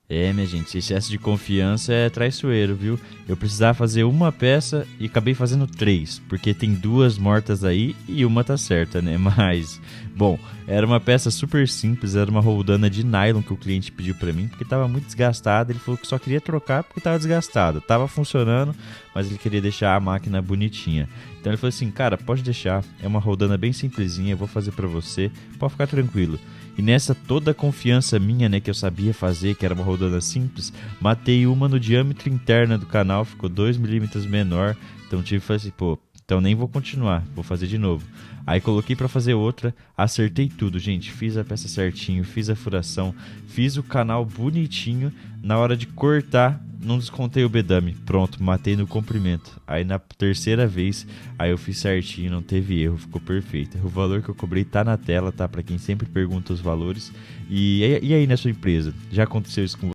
É, minha gente, esse excesso de confiança é traiçoeiro, viu? Eu precisava fazer uma peça e acabei fazendo três, porque tem duas mortas aí e uma tá certa, né? Mas, bom, era uma peça super simples, era uma roldana de nylon que o cliente pediu pra mim, porque tava muito desgastada. Ele falou que só queria trocar porque tava desgastada. Tava funcionando, mas ele queria deixar a máquina bonitinha. Então ele falou assim: cara, pode deixar, é uma roldana bem simplesinha, eu vou fazer pra você, pode ficar tranquilo. E nessa toda a confiança minha, né, que eu sabia fazer, que era uma rodana simples, matei uma no diâmetro interno do canal, ficou 2 milímetros menor. Então tive que fazer assim, pô, então nem vou continuar, vou fazer de novo. Aí coloquei pra fazer outra, acertei tudo, gente, fiz a peça certinho, fiz a furação, fiz o canal bonitinho. Na hora de cortar, não descontei o bedame, pronto, matei no comprimento. Aí na terceira vez, aí eu fiz certinho, não teve erro, ficou perfeito. O valor que eu cobrei tá na tela, tá? Pra quem sempre pergunta os valores. E aí na sua empresa, já aconteceu isso com